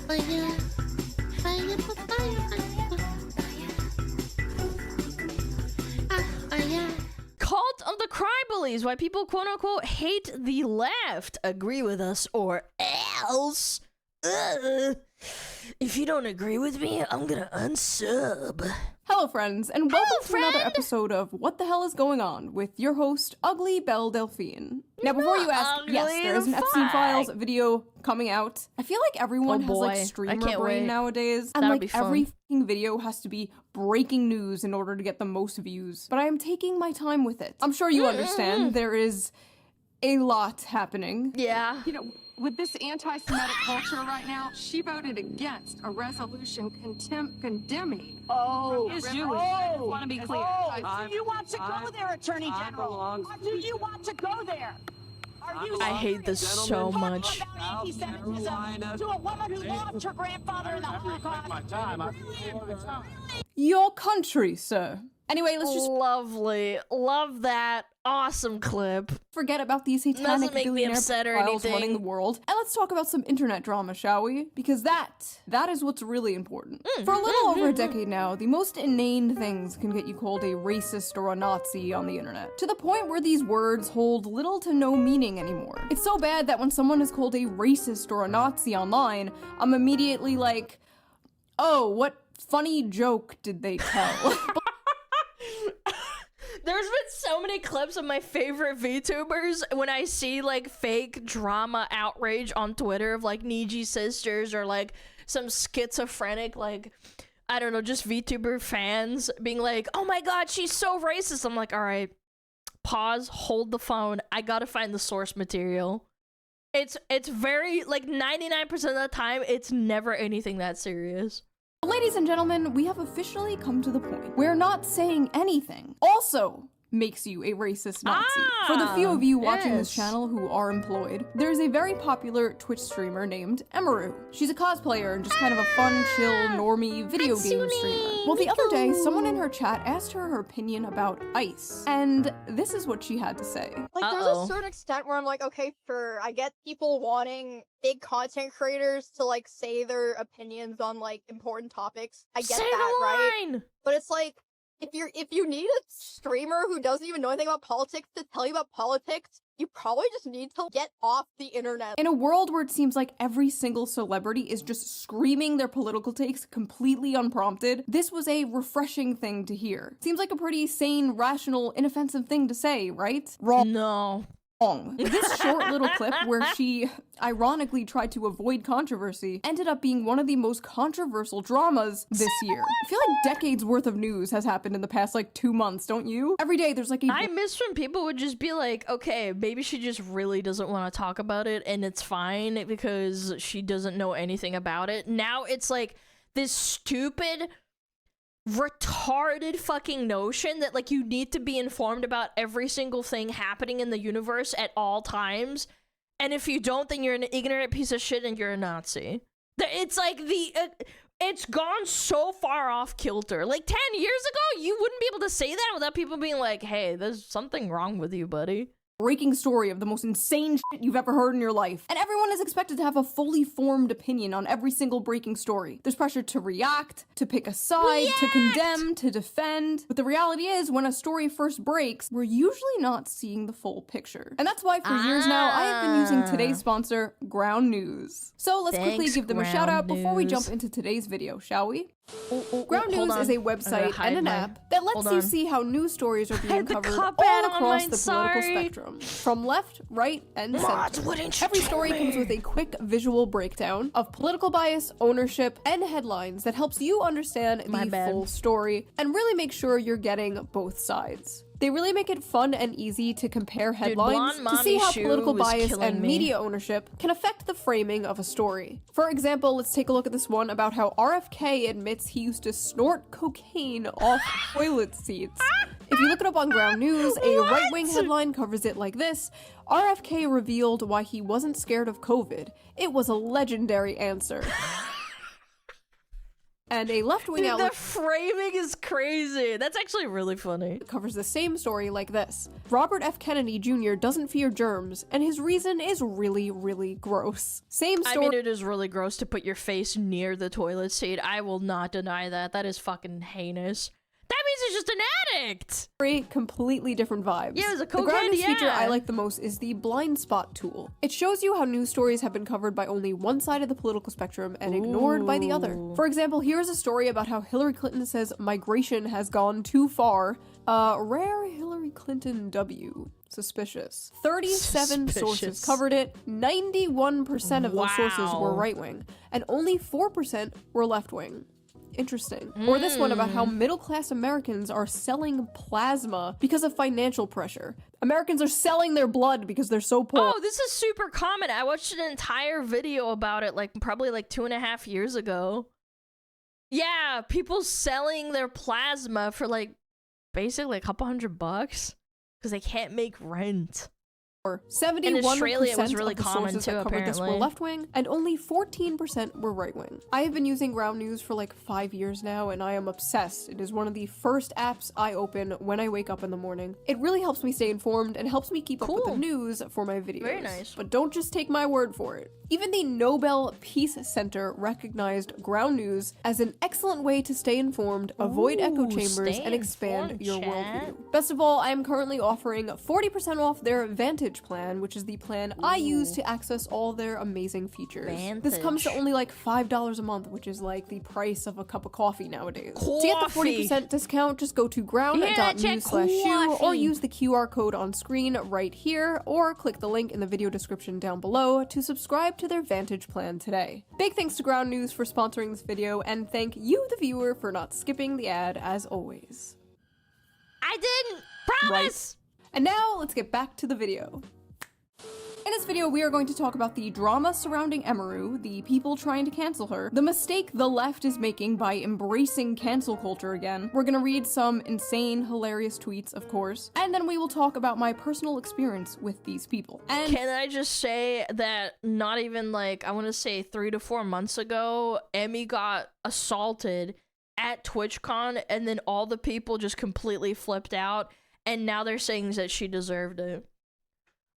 Cult of the CryBullies, why people quote-unquote hate the left. Agree with us or else. If you don't agree with me, I'm gonna unsub. Hello friends, and welcome to another episode of What the Hell is Going On with your host, Ugly Belle Delphine. Now before you ask, yes, there is an Epstein Files video coming out. I feel like everyone has like streamer brain nowadays, and like every fucking video has to be breaking news in order to get the most views. But I am taking my time with it. I'm sure you understand there is a lot happening. Yeah. You know, with this anti-Semitic culture right now, she voted against a resolution condemning. Oh, is really? Jewish. I just want to be clear. Do you want to go there, Attorney General? Do you want to go there? Are you I hate this so much. about anti-Semitism to a woman who lost her grandfather in the Holocaust? Your country, sir. Anyway, let's just lovely. Love that. Awesome clip. Forget about these satanic billionaire pedophiles running the world, and let's talk about some internet drama, shall we? Because that is what's really important. For a little over a decade now, the most inane things can get you called a racist or a Nazi on the internet, to the point where these words hold little to no meaning anymore. It's so bad that when someone is called a racist or a Nazi online, I'm immediately like, oh, what funny joke did they tell? There's been so many clips of my favorite VTubers when I see like fake drama outrage on Twitter of like Niji sisters or like some schizophrenic like, I don't know, just VTuber fans being like, oh my god, she's so racist. I'm like, all right, pause, hold the phone. I gotta find the source material. It's very like 99% of the time, it's never anything that serious. Ladies and gentlemen, we have officially come to the point where not saying anything also makes you a racist Nazi. For the few of you watching this channel who are employed, there's a very popular Twitch streamer named Emiru. She's a cosplayer and just kind of a fun, chill, normie video game streamer. Well, the other day, someone in her chat asked her her opinion about ice, and this is what she had to say. Like, there's a certain extent where I'm like, okay, sure, I get people wanting big content creators to, like, say their opinions on, like, important topics. I get that, right? But it's like, if you need a streamer who doesn't even know anything about politics to tell you about politics, you probably just need to get off the internet. In a world where it seems like every single celebrity is just screaming their political takes completely unprompted, this was a refreshing thing to hear. Seems like a pretty sane, rational, inoffensive thing to say, right? Wrong. No. This short little clip where she ironically tried to avoid controversy ended up being one of the most controversial dramas this year. I feel like decades worth of news has happened in the past like 2 months, don't you? Every day there's like a— I miss when people would just be like, okay, maybe she just really doesn't want to talk about it and it's fine because she doesn't know anything about it. Now it's like this stupid, retarded fucking notion that like you need to be informed about every single thing happening in the universe at all times, and if you don't, then you're an ignorant piece of shit and you're a Nazi. It's like it's gone so far off kilter. Like 10 years ago, you wouldn't be able to say that without people being like, hey, there's something wrong with you, buddy. Breaking story of the most insane shit you've ever heard in your life. And everyone is expected to have a fully formed opinion on every single breaking story. There's pressure to react, to pick a side, to condemn, to defend. But the reality is, when a story first breaks, we're usually not seeing the full picture. And that's why for years now, I have been using today's sponsor, Ground News. So let's quickly give them a shout out before we jump into today's video, shall we? Ground News is a website and an app that lets you see how news stories are being covered all across the political spectrum, from left, right, and center. Every story comes with a quick visual breakdown of political bias, ownership, and headlines that helps you understand the full story and really make sure you're getting both sides. They really make it fun and easy to compare headlines to see how political bias and media ownership can affect the framing of a story. For example, let's take a look at this one about how RFK admits he used to snort cocaine off toilet seats. If you look it up on Ground News, a right-wing headline covers it like this: RFK revealed why he wasn't scared of COVID. It was a legendary answer. And a left-wing outlet The framing is crazy. That's actually really funny. covers the same story like this. Robert F. Kennedy Jr. doesn't fear germs, and his reason is really, really gross. Same story. I mean, it is really gross to put your face near the toilet seat. I will not deny that. That is fucking heinous. That means he's just an addict! Completely different vibes. Yeah, it's a The cocaine, ground news feature yeah. I like the most is the blind spot tool. It shows you how news stories have been covered by only one side of the political spectrum and ignored by the other. For example, here's a story about how Hillary Clinton says migration has gone too far. Rare Hillary Clinton W. Suspicious. 37 sources covered it. 91% of those sources were right-wing, and only 4% were left-wing. Interesting. Or this one about how middle-class Americans are selling plasma because of financial pressure. Americans are selling their blood because they're so poor. Oh, this is super common. I watched an entire video about it, like, probably like 2.5 years ago. Yeah, people selling their plasma for, like, basically a couple $100 because they can't make rent. 71% in Australia, it was really of the common sources too, that covered this were apparently. left-wing, and only 14% were right-wing. I have been using Ground News for like 5 years now, and I am obsessed. It is one of the first apps I open when I wake up in the morning. It really helps me stay informed and helps me keep up with the news for my videos. Very nice. But don't just take my word for it. Even the Nobel Peace Center recognized Ground News as an excellent way to stay informed, avoid echo chambers, and expand your worldview. Best of all, I am currently offering 40% off their Vantage plan, which is the plan I use to access all their amazing features. This comes to only like $5 a month, which is like the price of a cup of coffee nowadays. To get the 40% discount, just go to ground.news/shoe or use the QR code on screen right here, or click the link in the video description down below to subscribe to their Vantage plan today. Big thanks to Ground News for sponsoring this video, and thank you, the viewer, for not skipping the ad as always. I didn't promise! Right. And now let's get back to the video. In this video, we are going to talk about the drama surrounding Emiru, the people trying to cancel her, the mistake the left is making by embracing cancel culture again. We're gonna read some insane, hilarious tweets, of course, and then we will talk about my personal experience with these people. And can I just say that not even like, I want to say 3 to 4 months ago, Emmy got assaulted at TwitchCon, and then all the people just completely flipped out, and now they're saying that she deserved it.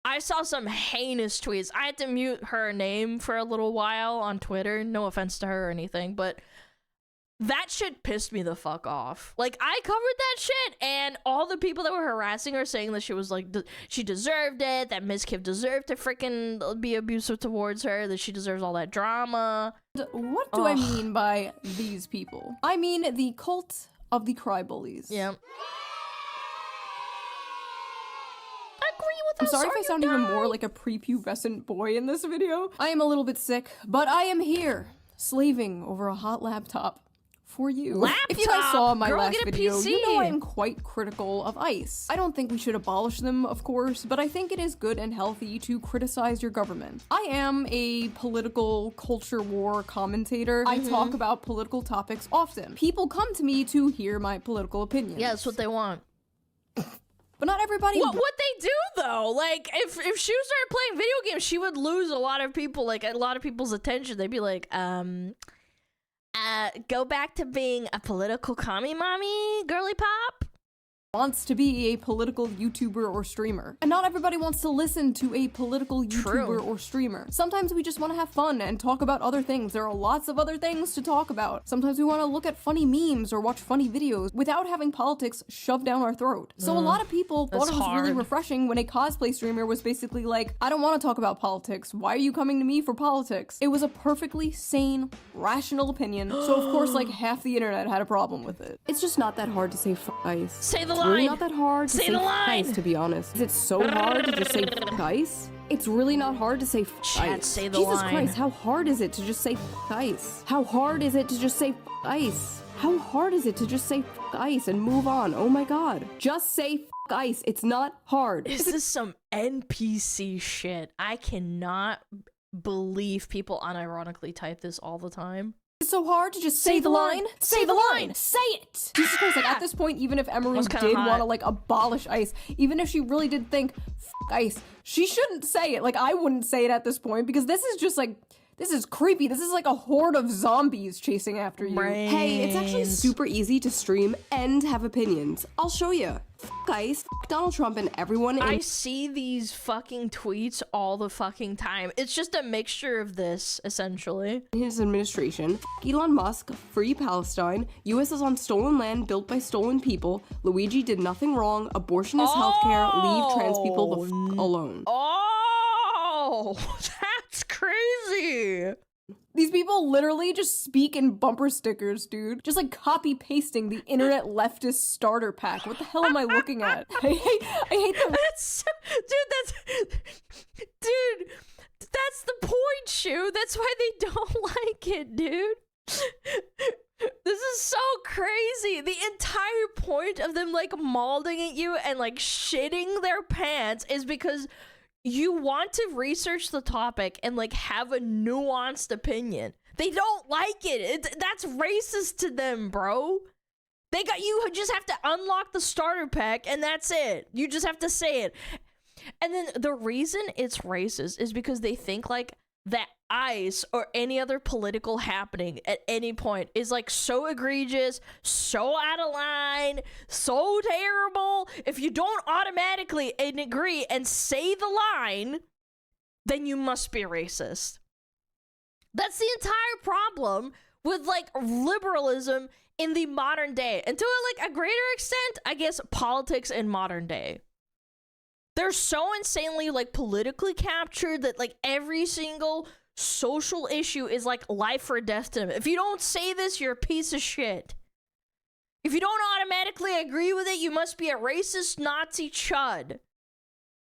I saw some heinous tweets. I had to mute her name for a little while on Twitter. No offense to her or anything, but that shit pissed me the fuck off. Like, I covered that shit, and all the people that were harassing her saying that she was like, she deserved it, that Ms. Kiv deserved to freaking be abusive towards her, that she deserves all that drama. what do I mean by these people? I mean the cult of the CryBullies. Yeah. I'm sorry if I sound even more like a prepubescent boy in this video. I am a little bit sick, but I am here, slaving over a hot laptop for you. If you guys saw my last video, you know I am quite critical of ICE. I don't think we should abolish them, of course, but I think it is good and healthy to criticize your government. I am a political culture war commentator. I talk about political topics often. People come to me to hear my political opinions. Yeah, that's what they want. But not everybody. What would they do though? Like, if she started playing video games, she would lose a lot of people, like a lot of people's attention. They'd be like, go back to being a political commie mommy, girly pop. Wants to be a political YouTuber or streamer. And not everybody wants to listen to a political YouTuber or streamer. Sometimes we just want to have fun and talk about other things. There are lots of other things to talk about. Sometimes we want to look at funny memes or watch funny videos without having politics shoved down our throat. So a lot of people thought it was really refreshing when a cosplay streamer was basically like, I don't want to talk about politics. Why are you coming to me for politics? It was a perfectly sane, rational opinion. So of course, like, half the internet had a problem with it. It's just not that hard to say f ICE. Say the It's really not that hard to say the f line. ICE, to be honest. Is it so hard to just say f ICE? It's really not hard to say f ICE. Say the Jesus line. Christ, how hard is it to just say f ICE? How hard is it to just say f ICE? How hard is it to just say f ICE and move on? Oh my god. Just say f ICE. It's not hard. This is some NPC shit. I cannot believe people unironically type this all the time. It's so hard to just say the line. Say the line. Say it. Jesus Christ, like, at this point, even if Emiru did want to, like, abolish ICE, even if she really did think f ICE, she shouldn't say it. Like, I wouldn't say it at this point, because this is just This is creepy. This is like a horde of zombies chasing after you. Hey, it's actually super easy to stream and have opinions. I'll show you. Fuck ICE, fuck Donald Trump and everyone in- I see these fucking tweets all the fucking time. It's just a mixture of this, essentially. his administration. Fuck Elon Musk, free Palestine. US is on stolen land built by stolen people. Luigi did nothing wrong. Abortion is healthcare. Leave trans people the fuck alone. Oh, that's crazy. These people literally just speak in bumper stickers, dude. Just like copy pasting the internet leftist starter pack. What the hell am I looking at? I hate the- Dude, that's the point, Shoe. That's why they don't like it, dude. This is so crazy. The entire point of them like mauling at you and like shitting their pants is because you want to research the topic and like have a nuanced opinion. They don't like it. That's racist to them, bro. You just have to unlock the starter pack and that's it. You just have to say it. And then the reason it's racist is because they think like that ICE or any other political happening at any point is like so egregious, so out of line, so terrible. If you don't automatically agree and say the line, then you must be racist. That's the entire problem with like liberalism in the modern day. And to like a greater extent, I guess politics in modern day. They're so insanely like politically captured that like every single social issue is like life or death to them. If you don't say this, you're a piece of shit. If you don't automatically agree with it, you must be a racist Nazi chud.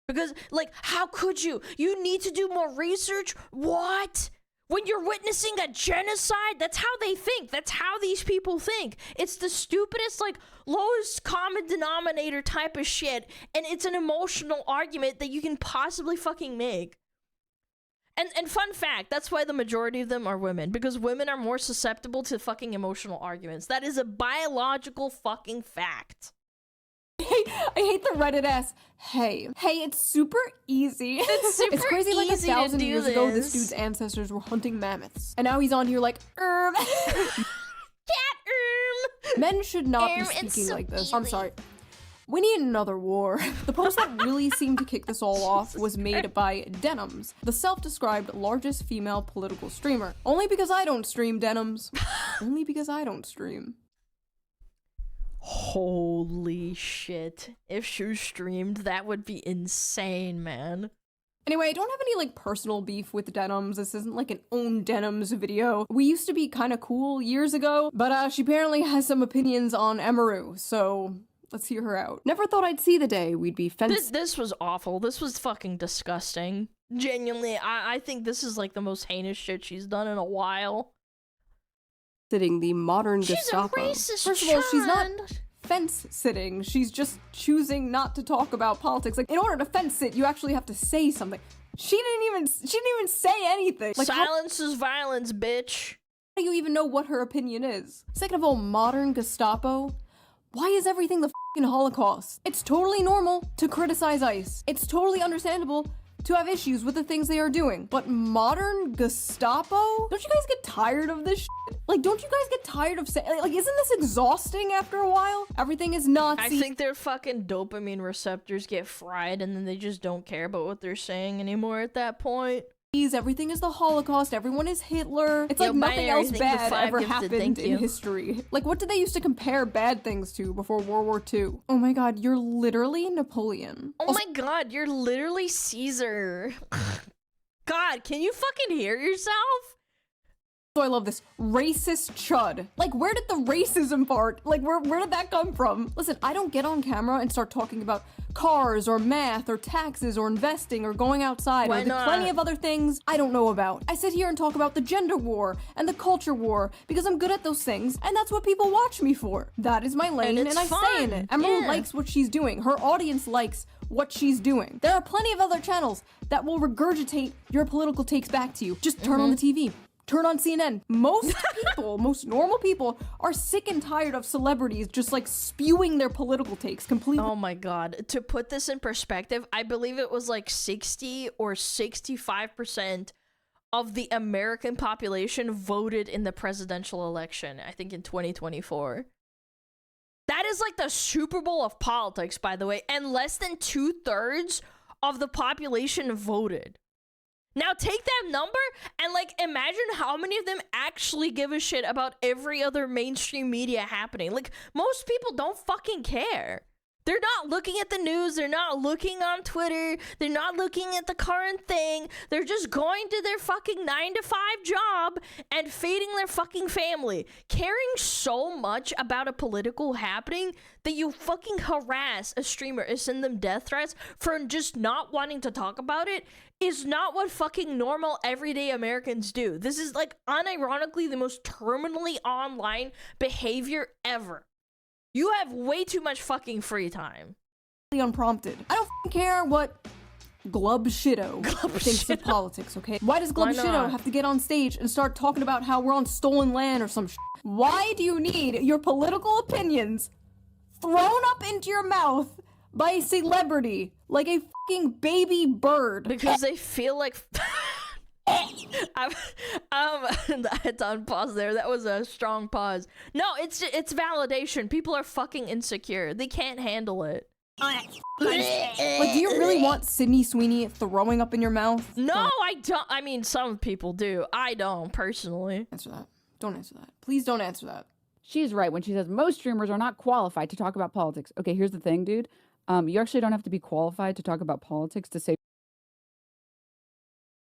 Because like, how could you? You need to do more research? What? When you're witnessing a genocide, that's how they think. That's how these people think. It's the stupidest, like, lowest common denominator type of shit, and it's an emotional argument that you can possibly fucking make. And fun fact, that's why the majority of them are women, because women are more susceptible to fucking emotional arguments. That is a biological fucking fact. I hate the Reddit ass. Hey, it's super easy. It's crazy. Like 1,000 years ago, this dude's ancestors were hunting mammoths, and now he's on here like, Men should not be speaking so like this. I'm sorry. We need another war. The post that really seemed to kick this all off was made by Denims, the self-described largest female political streamer. Only because I don't stream, Denims. Only because I don't stream. Holy shit. If Shoe streamed, that would be insane, man. Anyway, I don't have any like personal beef with Denims. This isn't like an own Denims video. We used to be kind of cool years ago, but she apparently has some opinions on Emiru, so let's hear her out. Never thought I'd see the day we'd be This was awful. This was fucking disgusting. Genuinely, I think this is like the most heinous shit she's done in a while. Sitting the modern She's Gestapo. a racist First of all, she's not fence sitting. She's just choosing not to talk about politics. Like, in order to fence sit, you actually have to say something. She didn't even say anything. Like, silence is violence, bitch. How do you even know what her opinion is? Second of all, modern Gestapo. Why is everything the f***ing Holocaust? It's totally normal to criticize ICE. It's totally understandable to have issues with the things they are doing. But modern Gestapo? Don't you guys get tired of this shit? Like, don't you guys get tired of saying, like, isn't this exhausting after a while? Everything is Nazi. I think their fucking dopamine receptors get fried and then they just don't care about what they're saying anymore at that point. Everything is the Holocaust, everyone is Hitler. It's like nothing else bad ever happened in history. Like, what did they used to compare bad things to before World War II? Oh my god, you're literally Napoleon. Oh my god, you're literally Caesar. God, can you fucking hear yourself? So I love this racist chud. Like, where did the racism part, like, where did that come from? Listen, I don't get on camera and start talking about cars or math or taxes or investing or going outside or the plenty of other things I don't know about. I sit here and talk about the gender war and the culture war because I'm good at those things and that's what people watch me for. That is my lane and I stay in it. Emerald likes what she's doing. Her audience likes what she's doing. There are plenty of other channels that will regurgitate your political takes back to you. Just turn on the TV. Turn on CNN. Most people, most normal people, are sick and tired of celebrities just like spewing their political takes completely. Oh my god. To put this in perspective, I believe it was like 60 or 65% of the American population voted in the presidential election, I think in 2024. That is like the Super Bowl of politics, by the way, and less than 2/3 of the population voted. Now take that number and like imagine how many of them actually give a shit about every other mainstream media happening. Like most people don't fucking care. They're not looking at the news, they're not looking on Twitter, they're not looking at the current thing, they're just going to their fucking 9-to-5 job and feeding their fucking family. Caring so much about a political happening that you fucking harass a streamer and send them death threats for just not wanting to talk about it is not what fucking normal everyday Americans do. This is like unironically the most terminally online behavior ever. You have way too much fucking free time. Unprompted. I don't care what Glub Shido thinks of politics, okay? Why does Glub Shido have to get on stage and start talking about how we're on stolen land or some shit? Why do you need your political opinions thrown up into your mouth by a celebrity like a fucking baby bird? Because they feel like... I had to unpause there. That was a strong pause. No, it's validation. People are fucking insecure. They can't handle it. Like, do you really want Sydney Sweeney throwing up in your mouth? No, I don't. I mean, some people do. I don't, personally. Answer that. Don't answer that. Please don't answer that. She's right when she says most streamers are not qualified to talk about politics. Okay, here's the thing, dude. You actually don't have to be qualified to talk about politics to say...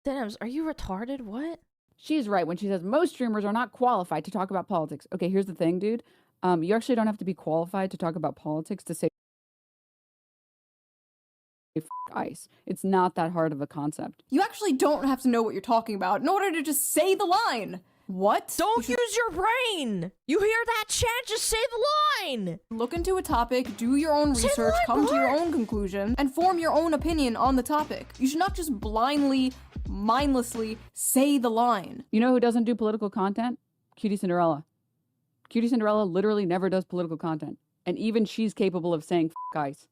Denims, are you retarded? What? She's right when she says most streamers are not qualified to talk about politics. Okay, here's the thing, dude. You actually don't have to be qualified to talk about politics to say ice. It's not that hard of a concept. You actually don't have to know what you're talking about in order to just say the line. What? Don't use your brain! You hear that, chat? Just say the line! Look into a topic, do your own research, come to your own conclusion, and form your own opinion on the topic. You should not just blindly, mindlessly say the line. You know who doesn't do political content? Cutie Cinderella. Cutie Cinderella literally never does political content. And even she's capable of saying F ice.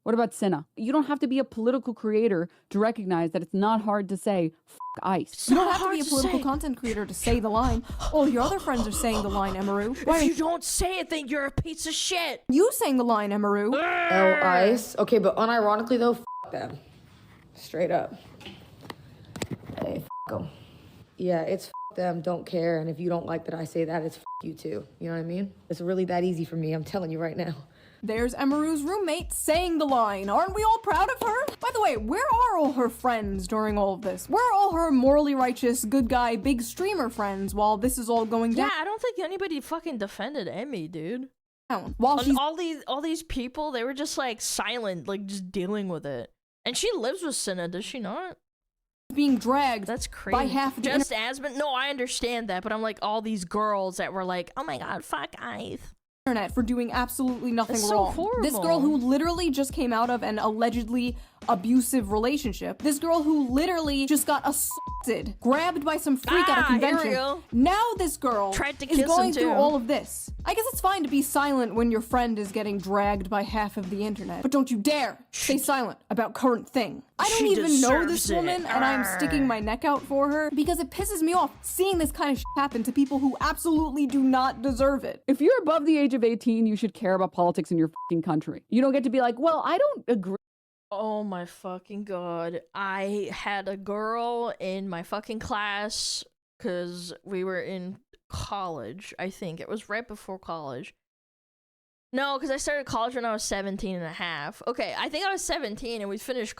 What about Cinna? You don't have to be a political creator to recognize that it's not hard to say F ice. You don't have to be a political content creator to say the line. All your other friends are saying the line, Emiru. If you don't say it, then you're a piece of shit. You sang the line, Emiru. Oh, ice? Okay, but unironically though, F them. Straight up. Hey, F them. Yeah, it's F them, don't care, and if you don't like that I say that, it's F you too. You know what I mean? It's really that easy for me, I'm telling you right now. There's Emiru's roommate saying the line. Aren't we all proud of her? By the way, where are all her friends during all of this? Where are all her morally righteous, good guy, big streamer friends while this is all going down? Yeah, I don't think anybody fucking defended Emmy, dude. While she's all these people, they were just like silent, like just dealing with it. And she lives with Cinna, does she not? Being dragged That's crazy. by half the just Asmund. No, I understand that, but I'm like all these girls that were like, oh my god, fuck ice. internet for doing absolutely nothing That's so wrong. horrible. This girl who literally just came out of an allegedly abusive relationship. This girl who literally just got assaulted, grabbed by some freak at a convention. Here we go. Now this girl Tried to is kiss going him through too. all of this. I guess it's fine to be silent when your friend is getting dragged by half of the internet, but don't you dare stay silent about current thing. I don't She even know this deserves it. woman, and I'm sticking my neck out for her because it pisses me off seeing this kind of shit happen to people who absolutely do not deserve it. If you're above the age of 18, you should care about politics in your fucking country. You don't get to be like, well, I don't agree. Oh my fucking god. I had a girl in my fucking class because we were in college, I think. It was right before college. No, because I started college when I was 17 and a half. Okay, I think I was 17 and we finished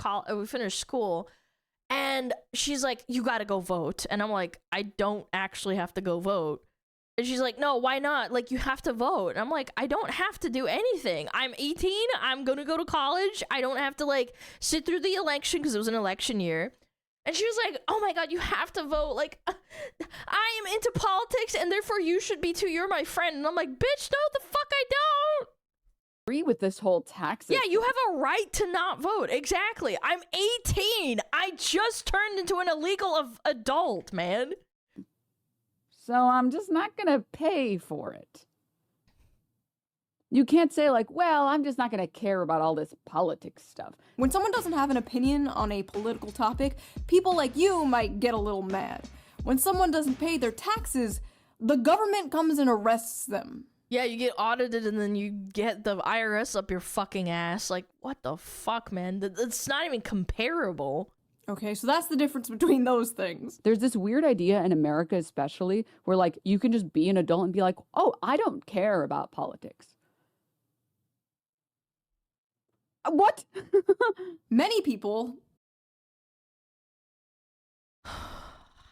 school. And she's like, you gotta go vote. And I'm like, I don't actually have to go vote. And she's like, no, why not? Like, you have to vote. And I'm like, I don't have to do anything. I'm 18. I'm gonna go to college. I don't have to, like, sit through the election because it was an election year. And she was like, oh my god, you have to vote. Like, I am into politics and therefore you should be too. You're my friend. And I'm like, bitch, no, the fuck I don't. Agree with this whole tax system. Yeah, you have a right to not vote. Exactly. I'm 18. I just turned into an illegal adult, man. So I'm just not gonna pay for it. You can't say like, well, I'm just not going to care about all this politics stuff. When someone doesn't have an opinion on a political topic, people like you might get a little mad. When someone doesn't pay their taxes, the government comes and arrests them. Yeah, you get audited and then you get the IRS up your fucking ass. Like, what the fuck, man? It's not even comparable. Okay, so that's the difference between those things. There's this weird idea in America especially where like you can just be an adult and be like, oh, I don't care about politics. What? Many people...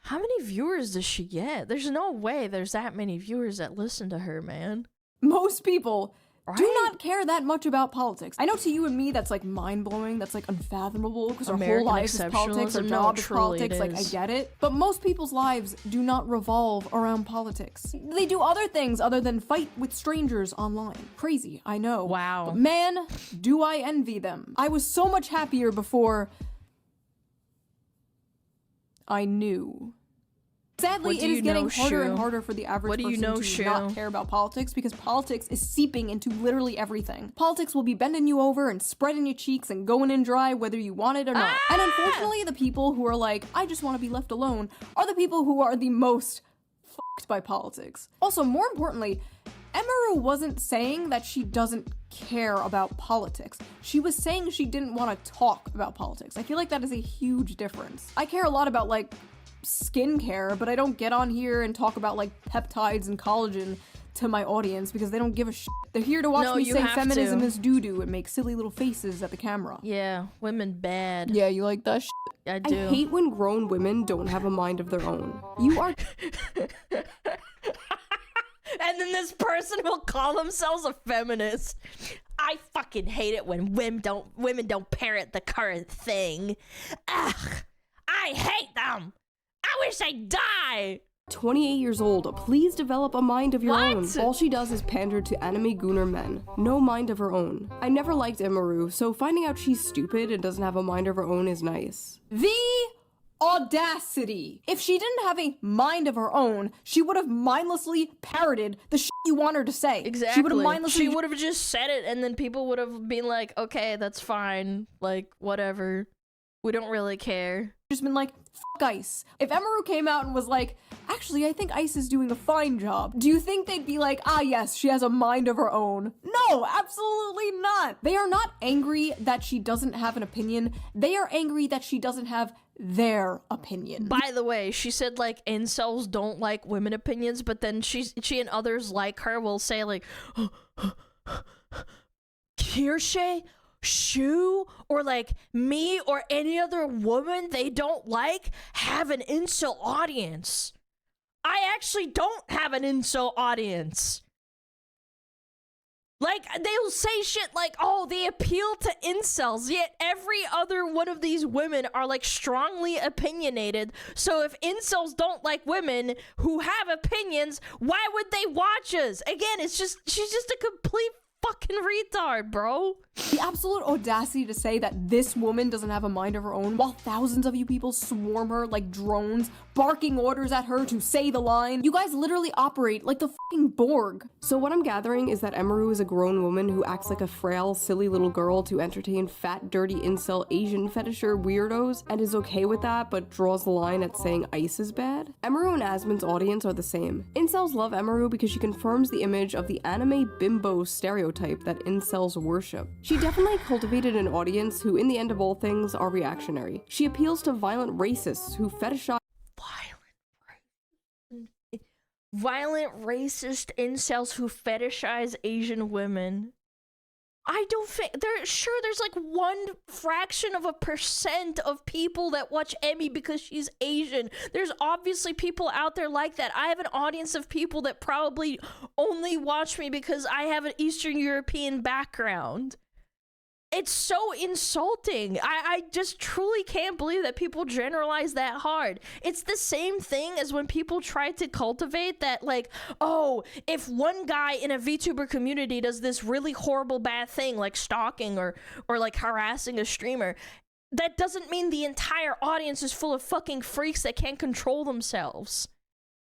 How many viewers does she get? There's no way there's that many viewers that listen to her, man. Most people do Right? not care that much about politics. I know to you and me that's like mind-blowing, that's like unfathomable, because our whole American life is politics, our exceptionalism. No, job is truly politics, it like I is. get it. But most people's lives do not revolve around politics. They do other things other than fight with strangers online. Crazy, I know. Wow. But man, do I envy them. I was so much happier before I knew. Sadly, What do it is you getting know, harder and Shoe? harder for the average What do you person know, to Shoe? not care about politics because politics is seeping into literally everything. Politics will be bending you over and spreading your cheeks and going in dry whether you want it or not. And unfortunately, the people who are like, I just want to be left alone, are the people who are the most fucked by politics. Also, more importantly, Emiru wasn't saying that she doesn't care about politics. She was saying she didn't want to talk about politics. I feel like that is a huge difference. I care a lot about, like, skincare, but I don't get on here and talk about, like, peptides and collagen to my audience because they don't give a shit. They're here to watch No, me you say have feminism to. is doo-doo and make silly little faces at the camera. Yeah, women bad. Yeah, you like that shit? I I do. hate when grown women don't have a mind of their own. You are And then this person will call themselves a feminist. I fucking hate it when women don't parrot the current thing. Ugh, I hate them. I wish they'd die. 28 years old. Please develop a mind of your What? own. All she does is pander to anime gooner men. No mind of her own. I never liked Emiru, so finding out she's stupid and doesn't have a mind of her own is nice. The audacity! If she didn't have a mind of her own, she would have mindlessly parroted the shit you want her to say. Exactly. She would have mindlessly. She would have just said it, and then people would have been like, "Okay, that's fine. Like, whatever. We don't really care." just been like, fuck Ice. If Emiru came out and was like, actually, I think Ice is doing a fine job, do you think they'd be like, ah, yes, she has a mind of her own? No, absolutely not. They are not angry that she doesn't have an opinion. They are angry that she doesn't have their opinion. By the way, she said like incels don't like women opinions, but then she and others like her will say like, Kirsche, Shoe, or like me or any other woman they don't like have an incel audience. I actually don't have an incel audience. Like, they'll say shit like, oh, they appeal to incels, yet every other one of these women are, like, strongly opinionated. So if incels don't like women who have opinions, why would they watch us? Again, she's just a complete fucking retard, bro. The absolute audacity to say that this woman doesn't have a mind of her own while thousands of you people swarm her like drones, barking orders at her to say the line. You guys literally operate like the fucking Borg. So what I'm gathering is that Emiru is a grown woman who acts like a frail, silly little girl to entertain fat, dirty, incel, Asian fetisher weirdos, and is okay with that, but draws the line at saying Ice is bad. Emiru and Asmon's audience are the same. Incels love Emiru because she confirms the image of the anime bimbo stereotype that incels worship. She definitely cultivated an audience who, in the end of all things, are reactionary. She appeals to violent racists who fetishize Violent racist incels who fetishize Asian women. I don't think there's like 1% of people that watch Emmy because she's Asian. There's obviously people out there like that. I have an audience of people that probably only watch me because I have an Eastern European background. It's so insulting. I just truly can't believe that people generalize that hard. It's the same thing as when people try to cultivate that, like, oh, if one guy in a VTuber community does this really horrible bad thing, like stalking or like harassing a streamer, that doesn't mean the entire audience is full of fucking freaks that can't control themselves.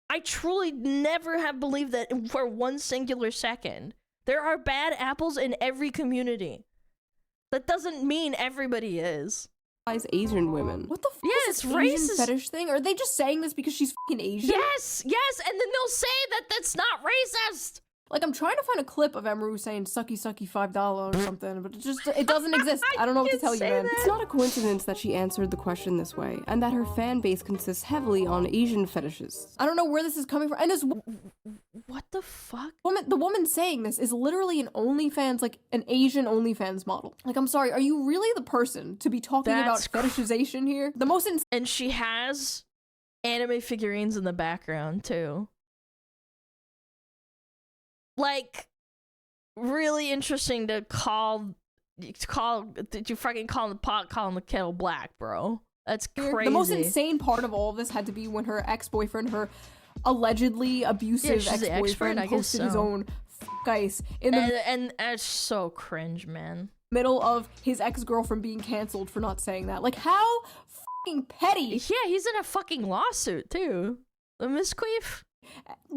I truly never have believed that for one singular second. There are bad apples in every community. That doesn't mean everybody is. Asian women. What the fuck is this Asian fetish thing? Are they just saying this because she's fucking Asian? Yes, yes, and then they'll say that that's not racist. Like, I'm trying to find a clip of Emiru saying sucky sucky $5 or something, but it doesn't exist. I don't know what to tell you, man. It's not a coincidence that she answered the question this way, and that her fan base consists heavily on Asian fetishes. I don't know where this is coming from. And this what the fuck? The woman saying this is literally an OnlyFans, like an Asian OnlyFans model. Like, I'm sorry, are you really the person to be talking about fetishization here? The most and she has anime figurines in the background too. Like, really interesting to did you fucking call the pot calling the kettle black, bro? That's crazy. The most insane part of all of this had to be when her ex-boyfriend, her allegedly abusive ex-boyfriend, posted his own ice in the and it's so cringe, man. Middle of his ex-girlfriend being canceled for not saying that. Like, how fucking petty. Yeah, he's in a fucking lawsuit too. The misqueef.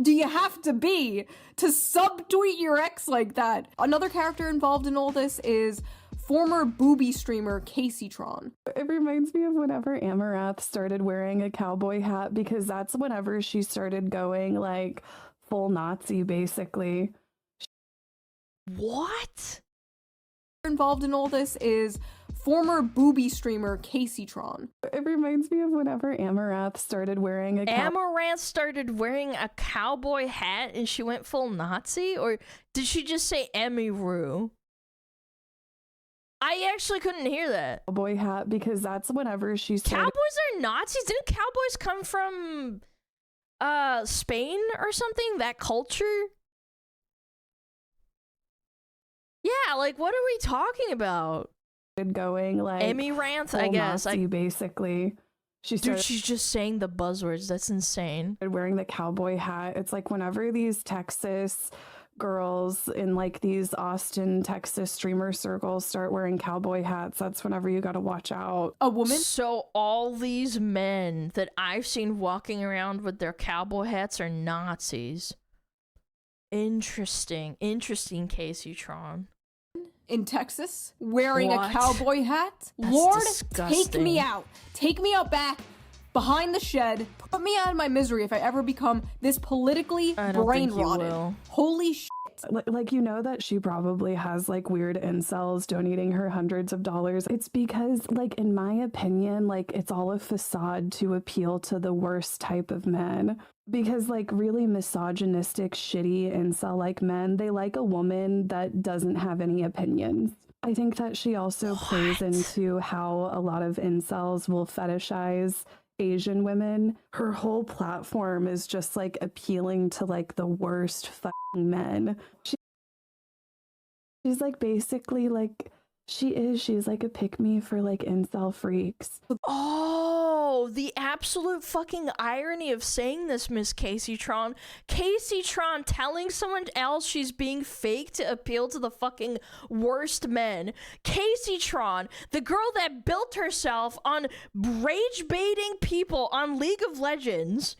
Do you have to be to subtweet your ex like that? Another character involved in all this is former booby streamer Kaceytron. It reminds me of whenever Amaranth started wearing a cowboy hat, because that's whenever she started going like full Nazi, basically. What? Involved in all this is former booby streamer Kaceytron. It reminds me of whenever Amaranth started wearing a cowboy hat and she went full Nazi? Or did she just say Emiru? I actually couldn't hear that. Cowboy hat, because that's whenever she started. Cowboys are Nazis? Didn't cowboys come from Spain or something? That culture? Yeah, like, what are we talking about? Going like Emiranth, I guess. Nazi, basically. Dude, she's just saying the buzzwords. That's insane. Wearing the cowboy hat. It's like whenever these Texas girls in like these Austin, Texas streamer circles start wearing cowboy hats, that's whenever you gotta watch out. A woman? So all these men that I've seen walking around with their cowboy hats are Nazis. Interesting, Kaceytron. In Texas, wearing a cowboy hat? That's Lord, disgusting. take me out. Take me out back, behind the shed. Put me out of my misery if I ever become this politically brain rotted. Holy shit. Like, you know that she probably has like weird incels donating her hundreds of dollars. It's because, like, in my opinion, like, it's all a facade to appeal to the worst type of men. Because, like, really misogynistic, shitty incel-like men, they like a woman that doesn't have any opinions. I think that she also plays into how a lot of incels will fetishize Asian women. Her whole platform is just, like, appealing to, like, the worst fucking men. She's, like, basically, like... She's like a pick-me for like incel freaks. Oh, the absolute fucking irony of saying this, Miss Kaceytron. Kaceytron telling someone else she's being fake to appeal to the fucking worst men. Kaceytron, the girl that built herself on rage baiting people on League of Legends.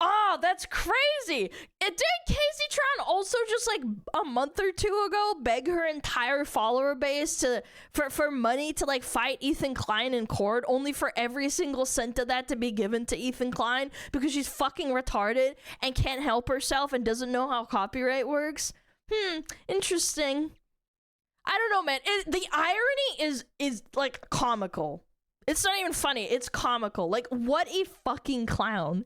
Oh, that's crazy. Didn't Kaceytron also just like a month or two ago beg her entire follower base for money to like fight Ethan Klein in court, only for every single cent of that to be given to Ethan Klein because she's fucking retarded and can't help herself and doesn't know how copyright works? Interesting. I don't know, man. The irony is like comical. It's not even funny. It's comical. Like, what a fucking clown.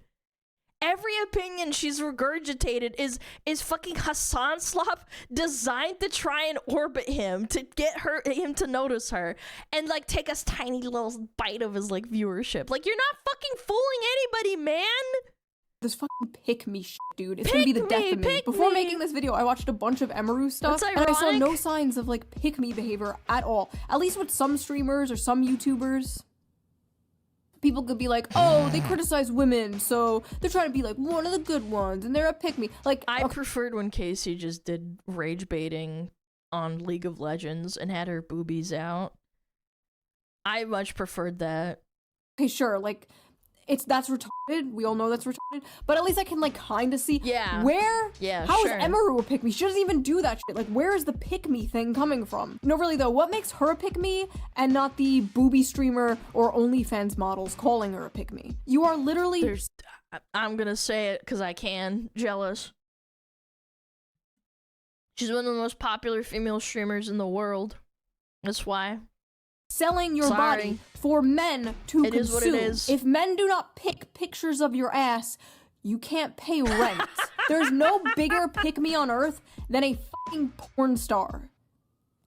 Every opinion she's regurgitated is fucking Hassan Slop designed to try and orbit him to get him to notice her and like take a tiny little bite of his like viewership. Like, you're not fucking fooling anybody, man. This fucking pick me shit, dude. It's gonna be the death of me. Before making this video, I watched a bunch of Emiru stuff, and I saw no signs of like pick me behavior at all. At least with some streamers or some YouTubers. People could be like, oh, they criticize women, so they're trying to be like one of the good ones, and they're a pick-me. Like, I preferred when Casey just did rage baiting on League of Legends and had her boobies out. I much preferred that. Okay, sure, like, That's retarded. We all know that's retarded. But at least I can like kind of see where. Yeah. How sure. is Emiru a pick me? She doesn't even do that shit. Like, where is the pick me thing coming from? No, really though, what makes her a pick me and not the booby streamer or OnlyFans models calling her a pick me? You are literally. I'm gonna say it because I can. Jealous. She's one of the most popular female streamers in the world. That's why. Selling your body for men to consume. It is what it is. If men do not pick pictures of your ass, you can't pay rent. There's no bigger pick me on earth than a fucking porn star.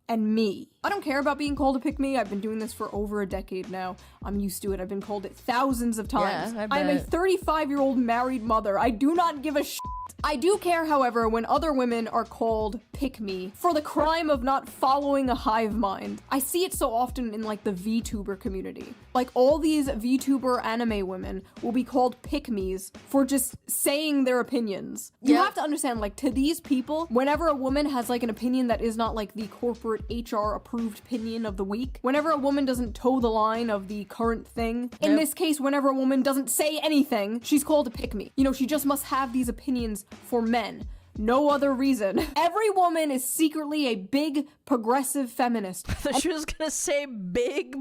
And me. I don't care about being called a pick me. I've been doing this for over a decade now. I'm used to it. I've been called it thousands of times. Yeah, I'm a 35-year-old married mother. I do not give a shit. I do care, however, when other women are called pick me for the crime of not following a hive mind. I see it so often in like the VTuber community. Like all these VTuber anime women will be called pick me's for just saying their opinions. You have to understand, like, to these people, whenever a woman has like an opinion that is not like the corporate HR approved opinion of the week, whenever a woman doesn't toe the line of the current thing, in this case, whenever a woman doesn't say anything, she's called a pick me. You know, she just must have these opinions for men. No other reason. Every woman is secretly a big, progressive feminist. I thought she was gonna say big,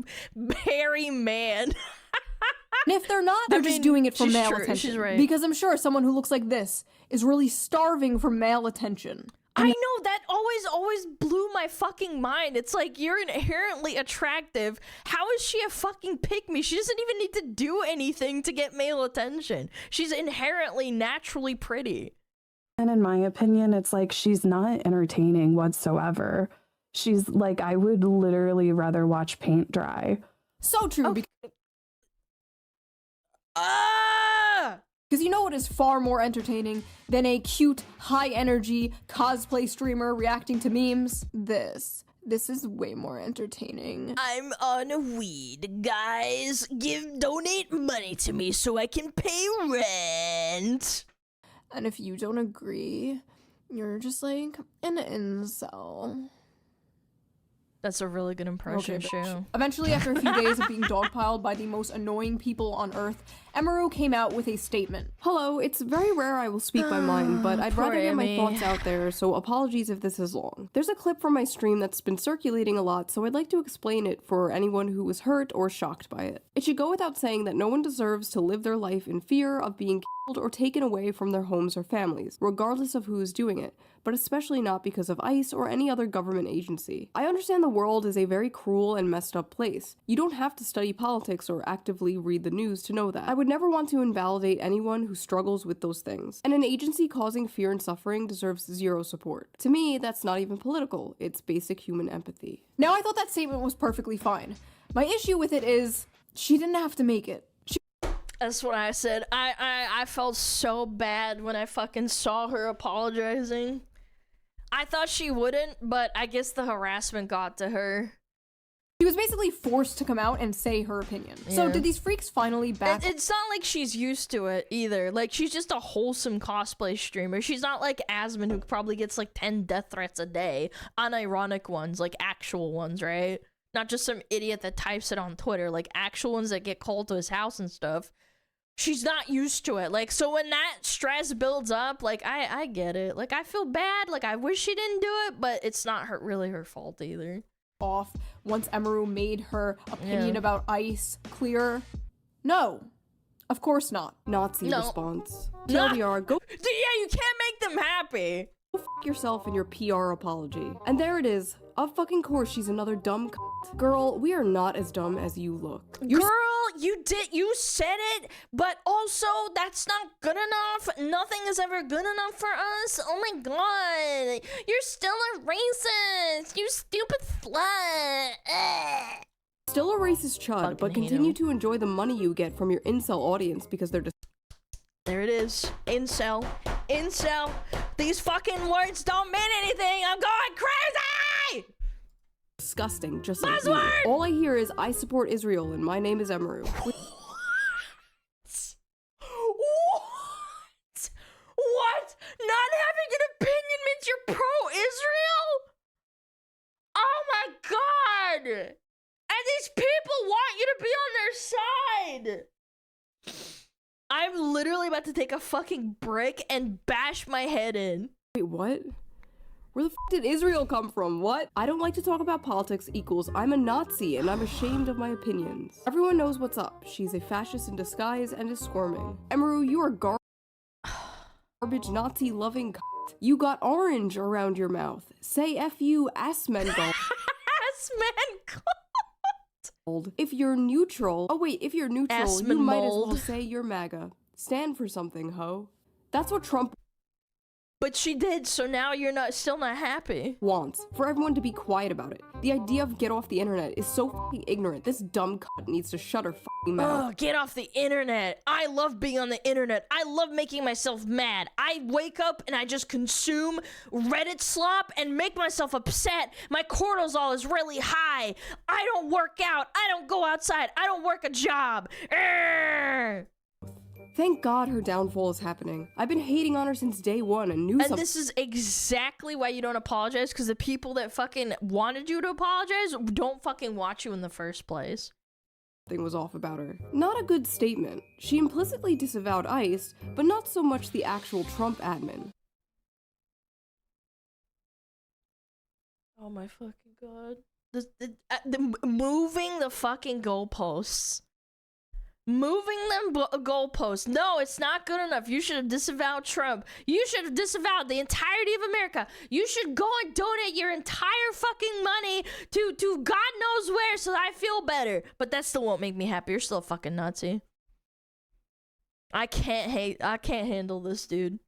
hairy man. And if they're not, they're just doing it for male attention. She's right. Because I'm sure someone who looks like this is really starving for male attention. I know, that always blew my fucking mind. It's like, you're inherently attractive. How is she a fucking pick-me? She doesn't even need to do anything to get male attention. She's inherently, naturally pretty. And in my opinion, it's like she's not entertaining whatsoever. She's like, I would literally rather watch paint dry. So true. Because you know what is far more entertaining than a cute, high-energy cosplay streamer reacting to memes? This is way more entertaining. I'm on weed, guys. Donate money to me so I can pay rent. And if you don't agree, you're just like an incel. That's a really good impression, Shoe. Eventually, after a few days of being dogpiled by the most annoying people on Earth, Emiru came out with a statement. Hello, it's very rare I will speak my mind, but I'd rather get my thoughts out there, so apologies if this is long. There's a clip from my stream that's been circulating a lot, so I'd like to explain it for anyone who was hurt or shocked by it. It should go without saying that no one deserves to live their life in fear of being killed or taken away from their homes or families, regardless of who is doing it, but especially not because of ICE or any other government agency. I understand the world is a very cruel and messed up place. You don't have to study politics or actively read the news to know that. I would never want to invalidate anyone who struggles with those things, and an agency causing fear and suffering deserves zero support. To me, that's not even political, it's basic human empathy. Now, I thought that statement was perfectly fine. My issue with it is, she didn't have to make it. That's what I said. I felt so bad when I fucking saw her apologizing. I thought she wouldn't, but I guess the harassment got to her. She was basically forced to come out and say her opinion. Yeah. So did these freaks finally back? It's not like she's used to it either. Like, she's just a wholesome cosplay streamer. She's not like Asmon, who probably gets like 10 death threats a day. Unironic ones, like actual ones, right? Not just some idiot that types it on Twitter. Like actual ones that get called to his house and stuff. She's not used to it. Like, so when that stress builds up, like, I get it. Like, I feel bad. Like, I wish she didn't do it, but it's not really her fault either. Off once Emiru made her opinion about ICE clear? No, of course not. Nazi response. No. TLDR, go. Yeah, you can't make them happy. Go f yourself in your PR apology. And there it is. Of fucking course, she's another dumb cunt. Girl, we are not as dumb as you look. Girl, you said it, but also that's not good enough. Nothing is ever good enough for us. Oh my god, you're still a racist, you stupid slut. Still a racist chud, but continue to enjoy the money you get from your incel audience because they're just. There it is. Incel. Incel. These fucking words don't mean anything. I'm going crazy! Disgusting, just like you. All I hear is, I support Israel and my name is Emiru. What? What? Not having an opinion means you're pro-Israel? Oh my god! And these people want you to be on their side! I'm literally about to take a fucking brick and bash my head in. Wait, what? Where the f did Israel come from? What? I don't like to talk about politics equals I'm a Nazi and I'm ashamed of my opinions. Everyone knows what's up. She's a fascist in disguise and is squirming. Emiru, you are garbage Nazi loving c***. You got orange around your mouth. Say F you, Asmengald. Asmengald. If you're neutral, you might as well Asmonmold. say you're MAGA. Stand for something, ho. That's what Trump But she did, so now you're still not happy. wants. For everyone to be quiet about it. The idea of get off the internet is so fucking ignorant. This dumb cunt needs to shut her fucking mouth. Oh, get off the internet. I love being on the internet. I love making myself mad. I wake up and I just consume Reddit slop and make myself upset. My cortisol is really high. I don't work out. I don't go outside. I don't work a job. Urgh. Thank God her downfall is happening. I've been hating on her since day one and knew And this is exactly why you don't apologize, because the people that fucking wanted you to apologize don't fucking watch you in the first place. something was off about her. Not a good statement. She implicitly disavowed ICE, but not so much the actual Trump admin. Oh my fucking god. Moving the fucking goalposts. Moving them goalposts. No, it's not good enough. You should have disavowed Trump. You should have disavowed the entirety of America. You should go and donate your entire fucking money to God knows where so that I feel better. But that still won't make me happy. You're still a fucking Nazi. I can't handle this, dude.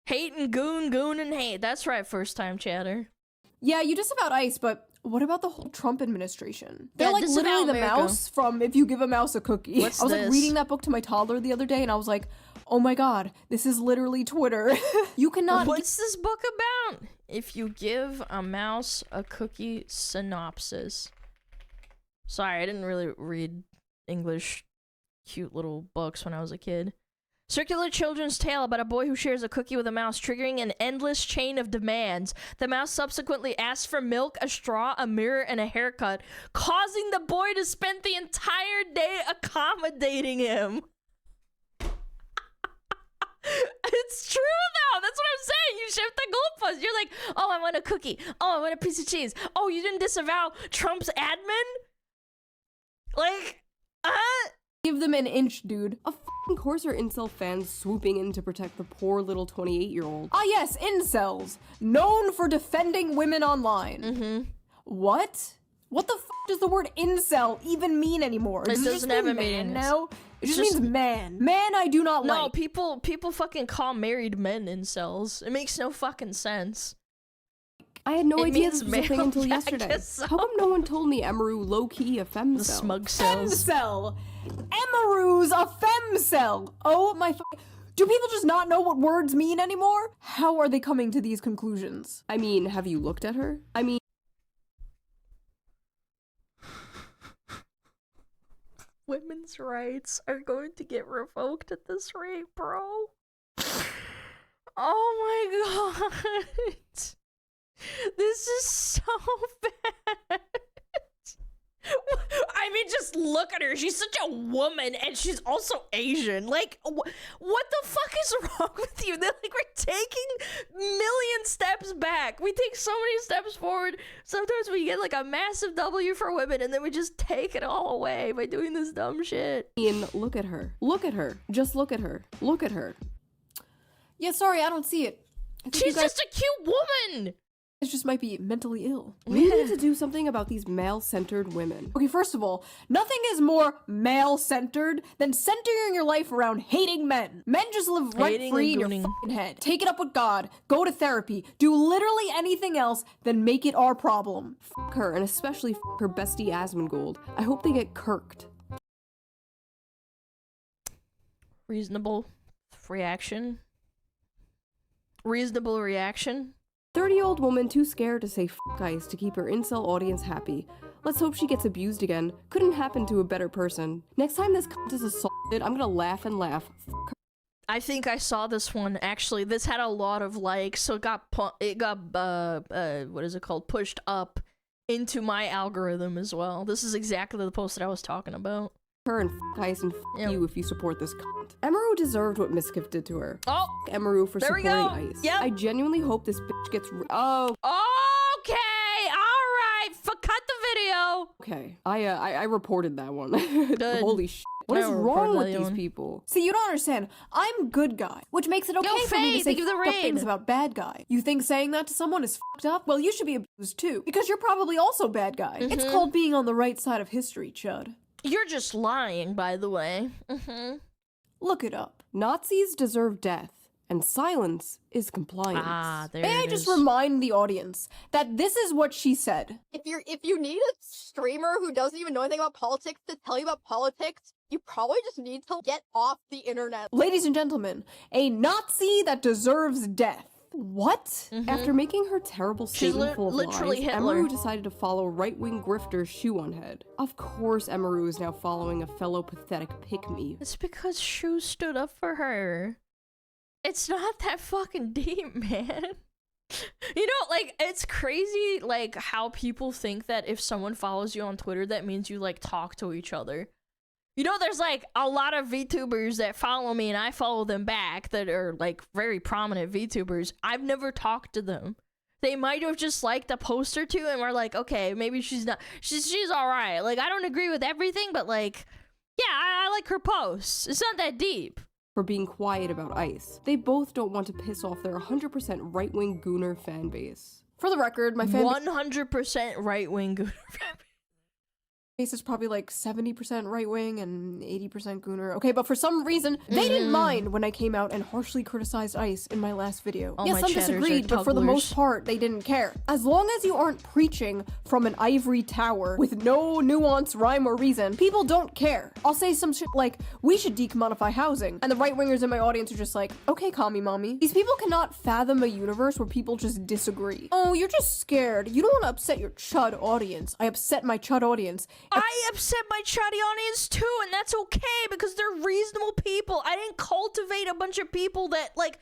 Hate and goon and hate. That's right, first time chatter. Yeah, you disavowed ICE, but what about the whole Trump administration? They're Yeah, like disavow literally the America. mouse from If You Give a Mouse a Cookie. What's I was like this? reading that book to my toddler the other day and I was like, oh my god, this is literally Twitter. You cannot- What's this book about? If You Give a Mouse a Cookie synopsis. Sorry, I didn't really read English cute little books when I was a kid. Circular children's tale about a boy who shares a cookie with a mouse, triggering an endless chain of demands. The mouse subsequently asks for milk, a straw, a mirror, and a haircut, causing the boy to spend the entire day accommodating him. It's true though, that's what I'm saying. You shift the goalposts. You're like, oh, I want a cookie. Oh, I want a piece of cheese. Oh, you didn't disavow Trump's admin? Like, Give them an inch, dude. Of course are incel fans swooping in to protect the poor little 28-year-old. Ah yes, incels. Known for defending women online. What? What the f does the word incel even mean anymore? It Does doesn't just have mean a meaning. man now? It just just- means man. Man I do not no, like. people fucking call married men incels. It makes no fucking sense. I had no It idea means this was a thing male. until Yeah, I yesterday. guess so. How come no one told me Emiru low-key a femcel? The smug cells. Femcel. Emiru's a femcel. Oh my do people just not know what words mean anymore? How are they coming to these conclusions? I mean, have you looked at her? I mean... Women's rights are going to get revoked at this rate, bro. Oh my god. This is so bad. I mean, just look at her. She's such a woman, and she's also Asian. Like, what the fuck is wrong with you? They're like, we're taking million steps back. We take so many steps forward. Sometimes we get like a massive W for women, and then we just take it all away by doing this dumb shit. Look at her. Look at her. Just look at her. Look at her. Yeah, sorry, I don't see it. I think She's you guys just a cute woman. just might be mentally ill. We need to do something about these male-centered women. Okay, first of all, nothing is more male-centered than centering your life around hating men. Men just live Hating rent-free in and your gooning. fucking head. Take it up with God, go to therapy, do literally anything else than make it our problem. F her, and especially f her bestie Asmongold. I hope they get kirked. Reasonable reaction. Reasonable reaction. 30-year-old woman too scared to say f ICE to keep her incel audience happy. Let's hope she gets abused again. Couldn't happen to a better person. Next time this cunt is assaulted, I'm gonna laugh and laugh. F her. I think I saw this one actually. This had a lot of likes, so it got what is it called? Pushed up into my algorithm as well. This is exactly the post that I was talking about. her and Ice and you if you support this cunt. Emiru deserved what Miskiff did to her. Oh, Emiru for supporting Ice. Yep. I genuinely hope this bitch gets oh. Okay, alright, cut the video. Okay, I reported that one. Good. Holy shit. What is wrong with these people? See, you don't understand. I'm good guy, which makes it okay for me to say fucked up things about bad guy. You think saying that to someone is fucked up? Well, you should be abused too, because you're probably also bad guy. It's called being on the right side of history, Chud. You're just lying, by the way. Look it up. Nazis deserve death, and silence is compliance. Ah, there May I it just is. remind the audience that this is what she said. If you need a streamer who doesn't even know anything about politics to tell you about politics, you probably just need to get off the internet. Ladies and gentlemen, a Nazi that deserves death. What? After making her terrible statement full of literally lies, Hitler. Emiru decided to follow right-wing grifter Shoe0nHead. Of course Emiru is now following a fellow pathetic pick-me. It's because Shoe stood up for her. It's not that fucking deep, man. You know, like, it's crazy, like, how people think that if someone follows you on Twitter, that means you, like, talk to each other. You know, there's, like, a lot of VTubers that follow me and I follow them back that are, like, very prominent VTubers. I've never talked to them. They might have just liked a post or two and were like, okay, maybe she's not, she's all right. Like, I don't agree with everything, but, like, yeah, I like her posts. It's not that deep. For being quiet about Ice. They both don't want to piss off their 100% right-wing Gooner fan base. For the record, my fan 100% right-wing Gooner fan base. Is probably like 70% right-wing and 80% Gooner. Okay, but for some reason, they didn't mind when I came out and harshly criticized Ice in my last video. All yes, my some chatters disagreed, are but for the tugglers. most part, they didn't care. As long as you aren't preaching from an ivory tower with no nuance, rhyme, or reason, people don't care. I'll say some shit like, we should decommodify housing, and the right-wingers in my audience are just like, okay, commie mommy. These people cannot fathom a universe where people just disagree. Oh, you're just scared. You don't want to upset your chud audience. I upset my chud audience. I upset my chatty audience too, and that's okay because they're reasonable people. I didn't cultivate a bunch of people that, like,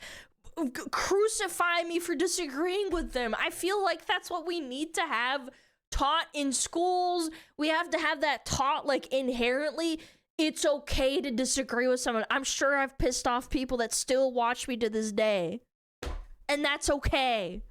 crucify me for disagreeing with them. I feel like that's what we need to have taught in schools. We have to have that taught, like, inherently. It's okay to disagree with someone. I'm sure I've pissed off people that still watch me to this day, and that's okay.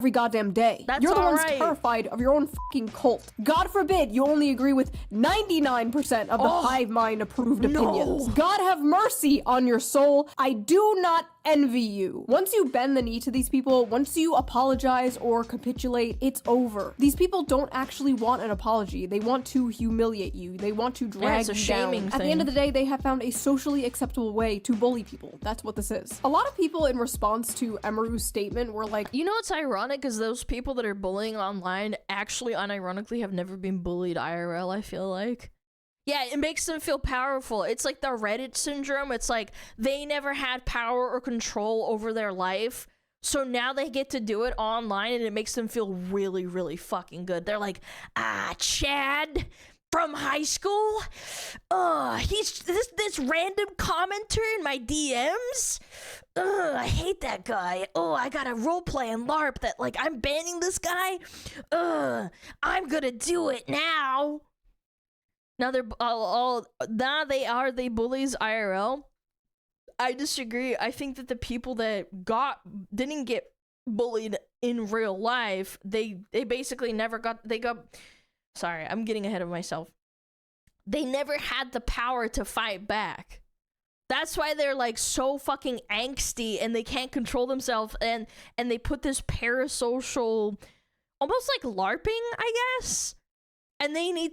Every goddamn day. That's You're the ones alright. terrified of your own fucking cult. God forbid you only agree with 99% of the hive mind approved opinions. God have mercy on your soul. I do not envy you. Once you bend the knee to these people, once you apologize or capitulate, it's over. These people don't actually want an apology. They want to humiliate you. They want to drag it's a you down. shaming At the end of the day, they have found a socially acceptable way to bully people. That's what this is. A lot of people in response to Emiru's statement were like, you know what's ironic is those people that are bullying online actually unironically have never been bullied IRL, I feel like. Yeah, it makes them feel powerful. It's like the Reddit syndrome. It's like they never had power or control over their life, so now they get to do it online and it makes them feel really, really fucking good. They're like, Chad from high school? He's this random commenter in my DMs? I hate that guy. I got a roleplay and LARP that, like, I'm banning this guy? I'm gonna do it now. Now they're they bullies IRL. I disagree. I think that the people that didn't get bullied in real life, they basically never got, sorry, I'm getting ahead of myself. They never had the power to fight back. That's why they're, like, so fucking angsty and they can't control themselves, and they put this parasocial, almost like LARPing, I guess. And they need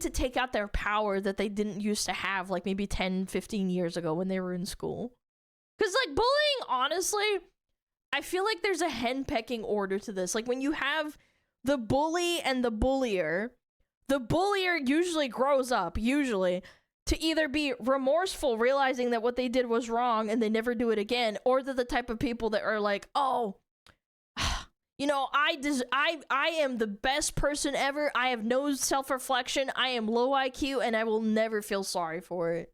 to take out their power that they didn't used to have, like, maybe 10, 15 years ago when they were in school. Because, like, bullying, honestly, I feel like there's a henpecking order to this. Like, when you have the bully and the bullier usually grows up, to either be remorseful, realizing that what they did was wrong and they never do it again, or they're the type of people that are like, you know, I am the best person ever. I have no self-reflection. I am low IQ, and I will never feel sorry for it.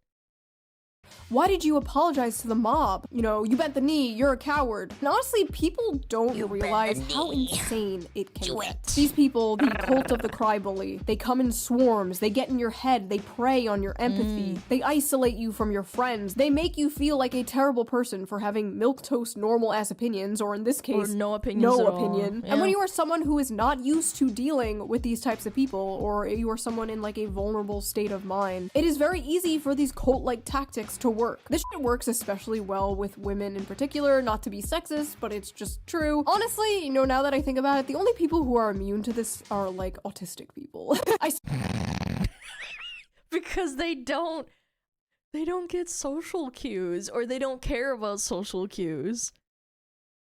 why did you apologize to the mob? You know, you bent the knee, you're a coward. And honestly, people don't realize how insane it can get. These people, the cult of the crybully, they come in swarms, they get in your head, they prey on your empathy, they isolate you from your friends, they make you feel like a terrible person for having milquetoast normal ass opinions, or in this case, no opinions at all. And when you are someone who is not used to dealing with these types of people, or you are someone in like a vulnerable state of mind, it is very easy for these cult-like tactics to work. This shit works especially well with women in particular, not to be sexist, but it's just true. Honestly, you know, now that I think about it, the only people who are immune to this are like autistic people. Because they don't get social cues, or they don't care about social cues.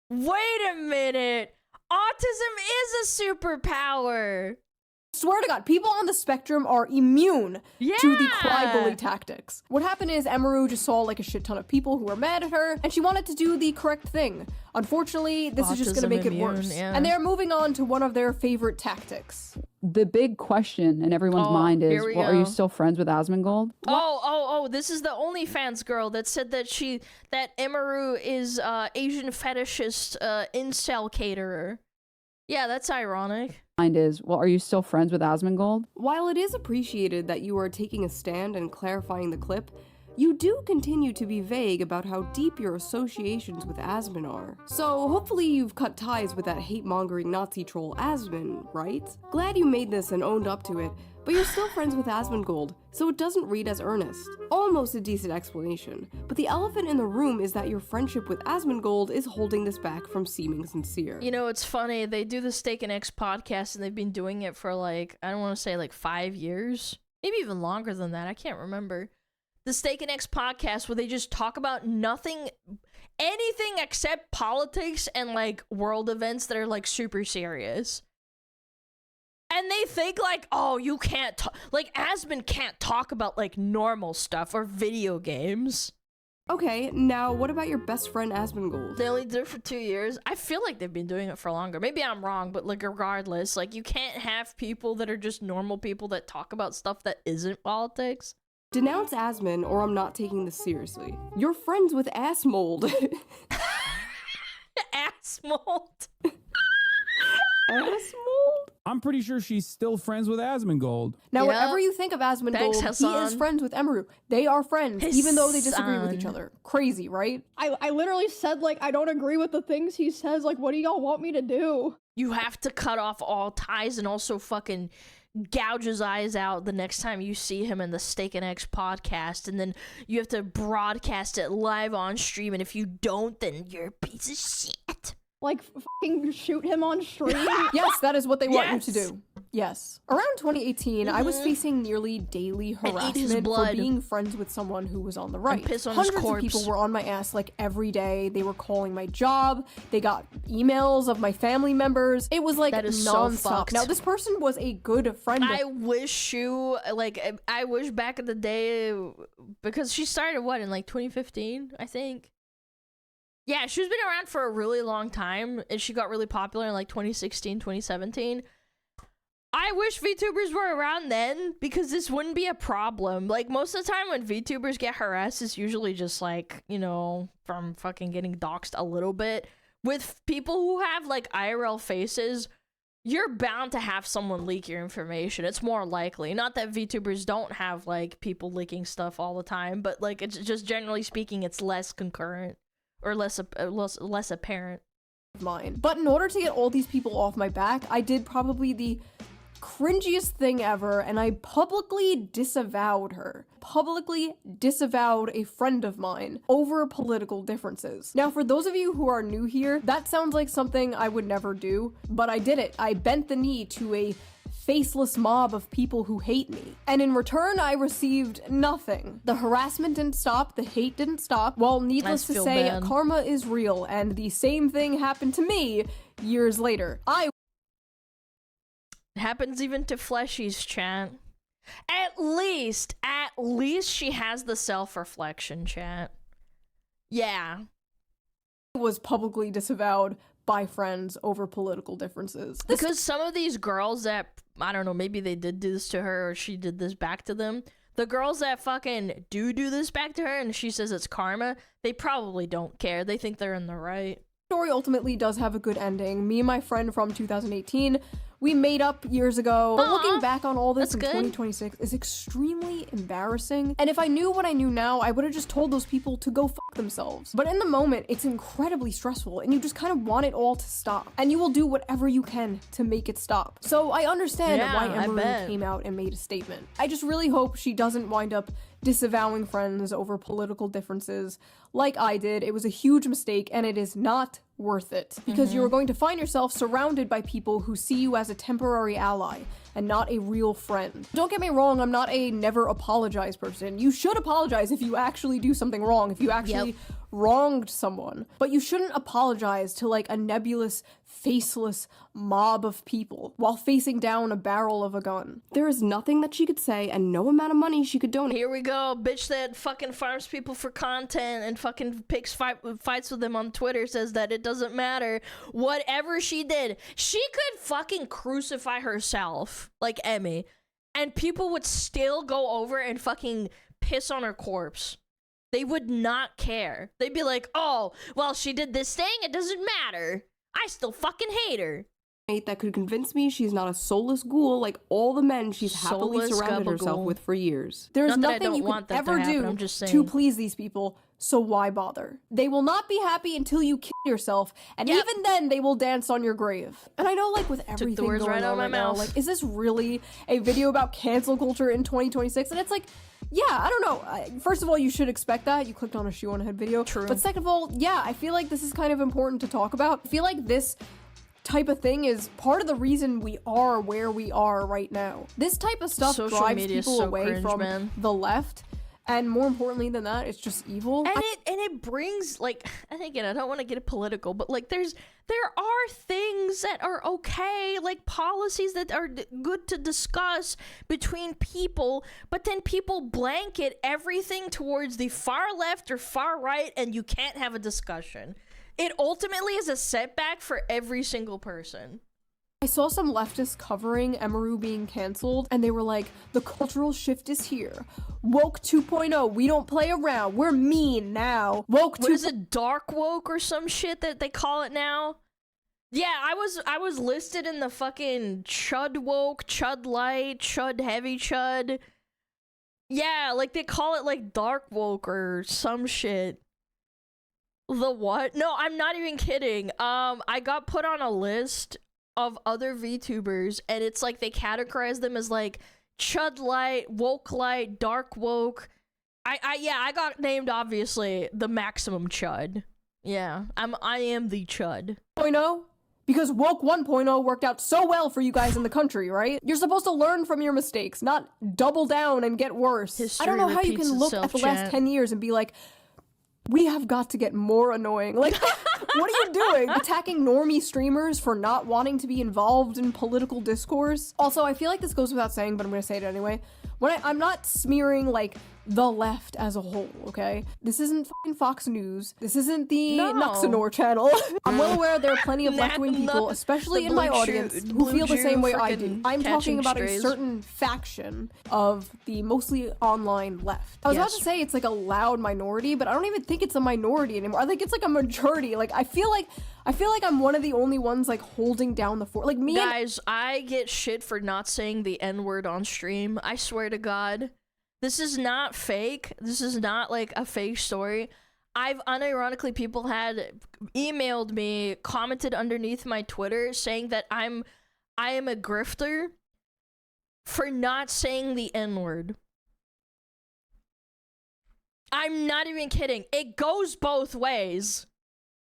Wait a minute! Autism is a superpower! Swear to God, people on the spectrum are immune to the crybully tactics. What happened is Emiru just saw like a shit ton of people who were mad at her, and she wanted to do the correct thing. Unfortunately, this is just gonna make it worse. And they're moving on to one of their favorite tactics. The big question in everyone's mind is, well, are you still friends with Asmongold? Oh, this is the OnlyFans girl that said that Emiru is Asian fetishist incel caterer. Yeah, that's ironic. Mind is, well, are you still friends with Asmongold? While it is appreciated that you are taking a stand and clarifying the clip, you do continue to be vague about how deep your associations with Asmon are. So hopefully you've cut ties with that hate-mongering Nazi troll Asmon, right? Glad you made this and owned up to it, but you're still friends with Asmongold, so it doesn't read as earnest. Almost a decent explanation, but the elephant in the room is that your friendship with Asmongold is holding this back from seeming sincere. You know, it's funny, they do the Steak and X podcast, and they've been doing it for like, I don't want to say like 5 years, maybe even longer than that, I can't remember. The Steak and X podcast, where they just talk about anything except politics and like world events that are like super serious. And they think like, oh, you can't talk, like Asmon can't talk about like normal stuff or video games. Okay, now what about your best friend Asmongold? They only did it for 2 years. I feel like they've been doing it for longer. Maybe I'm wrong, but like regardless, like you can't have people that are just normal people that talk about stuff that isn't politics. Denounce Asmon, or I'm not taking this seriously. You're friends with Assmold. Assmold. Assmold? I'm pretty sure she's still friends with Asmongold. Now, whatever you think of Asmongold, he is friends with Emiru. They are friends, even though they disagree with each other. Crazy, right? I literally said, like, I don't agree with the things he says. Like, what do y'all want me to do? You have to cut off all ties and also fucking gouge his eyes out the next time you see him in the Steak and X podcast, and then you have to broadcast it live on stream, and if you don't, then you're a piece of shit. Like, fucking shoot him on stream? Yes, that is what they want you to do. Yes. Around 2018, I was facing nearly daily harassment for being friends with someone who was on the right. Piss on Hundreds his corpse. of people were on my ass like every day. They were calling my job. They got emails of my family members. It was like nonstop. Now, this person was a good friend. I wish I wish back in the day, because she started what, in like 2015, I think. Yeah, she's been around for a really long time, and she got really popular in like 2016, 2017. I wish VTubers were around then, because this wouldn't be a problem. Like, most of the time when VTubers get harassed, it's usually just like, you know, from fucking getting doxxed a little bit. With people who have like IRL faces, you're bound to have someone leak your information. It's more likely. Not that VTubers don't have like people leaking stuff all the time, but like, it's just generally speaking, it's less concurrent. Or less apparent. Mine. But in order to get all these people off my back, I did probably the cringiest thing ever, and I publicly disavowed her. Publicly disavowed a friend of mine over political differences. Now, for those of you who are new here, that sounds like something I would never do, but I did it. I bent the knee to a faceless mob of people who hate me. And in return, I received nothing. The harassment didn't stop, the hate didn't stop. Well, needless to say, karma is real, and the same thing happened to me years later. It happens even to Fleshy's, chat. At least she has the self-reflection, chat. Yeah. Was publicly disavowed by friends over political differences. Because some of these girls that, I don't know, maybe they did this to her or she did this back to them, The girls that fucking do this back to her and she says it's karma, they probably don't care. They think they're in the right. Story ultimately does have a good ending. Me and my friend from 2018, we made up years ago. But looking back on all this in 2026 is extremely embarrassing. And if I knew what I knew now, I would have just told those people to go fuck themselves. But in the moment, it's incredibly stressful and you just kind of want it all to stop. And you will do whatever you can to make it stop. So I understand why Emiru came out and made a statement. I just really hope she doesn't wind up disavowing friends over political differences like I did. It was a huge mistake and it is not worth it because you are going to find yourself surrounded by people who see you as a temporary ally and not a real friend. Don't get me wrong, I'm not a never apologize person. You should apologize if you actually do something wrong, if you actually wronged someone, but you shouldn't apologize to like a nebulous, faceless mob of people while facing down a barrel of a gun. There is nothing that she could say and no amount of money she could donate. Here we go, bitch that fucking farms people for content and fucking picks fights with them on Twitter says that it doesn't matter. Whatever she did, she could fucking crucify herself, like Emmy, and people would still go over and fucking piss on her corpse. They would not care. They'd be like, oh, well, she did this thing, it doesn't matter. I still fucking hate her. That could convince me she's not a soulless ghoul like all the men she's happily Soulless surrounded herself gabagool. with for years. There's Not that I nothing don't you want can that to ever happen, do I'm just to saying. please these people, so why bother? They will not be happy until you kill yourself, and even then they will dance on your grave. And I know, like, with everything words going right out on of my right now, mouth. like, is this really a video about cancel culture in 2026? And it's like, yeah, I don't know. First of all, you should expect that. You clicked on a Shoe0nHead video. True. But second of all, yeah, I feel like this is kind of important to talk about. I feel like this type of thing is part of the reason we are where we are right now. This type of stuff Social drives media is people so away cringe, from man. the left, and more importantly than that, it's just evil. And it brings, like, and again, I don't want to get political, but like there are things that are okay, like policies that are good to discuss between people, but then people blanket everything towards the far left or far right and you can't have a discussion. It ultimately is a setback for every single person. I saw some leftists covering Emiru being canceled, and they were like, the cultural shift is here. Woke 2.0, we don't play around, we're mean now. Woke What is it, dark woke or some shit that they call it now? Yeah, I was listed in the fucking chud woke, chud light, chud heavy chud. Yeah, like they call it like dark woke or some shit. The what? No, I'm not even kidding. I got put on a list of other VTubers, and it's like they categorize them as like chud light, woke light, dark woke. I got named obviously the maximum chud. Yeah, I am the chud. 2.0? Because woke 1.0 worked out so well for you guys in the country, right? You're supposed to learn from your mistakes, not double down and get worse. History I don't know how you repeats can look at itself, the last chat. 10 years and be like, we have got to get more annoying. Like, what are you doing? Attacking normie streamers for not wanting to be involved in political discourse? Also, I feel like this goes without saying, but I'm gonna say it anyway. I'm not smearing, like, the left as a whole, okay? This isn't fucking Fox News. This isn't the Nuxanor channel. I'm well aware there are plenty of left-wing people, especially in my audience, who feel the same way I do. I'm talking about a certain faction of the mostly online left. I was about to say it's like a loud minority, but I don't even think it's a minority anymore. I think it's like a majority. Like, I feel like I'm one of the only ones like holding down the fort. Like me Guys, I get shit for not saying the N-word on stream. I swear to God. This is not fake. This is not like a fake story. I've unironically, people had emailed me, commented underneath my Twitter saying that I am a grifter for not saying the N-word. I'm not even kidding. It goes both ways.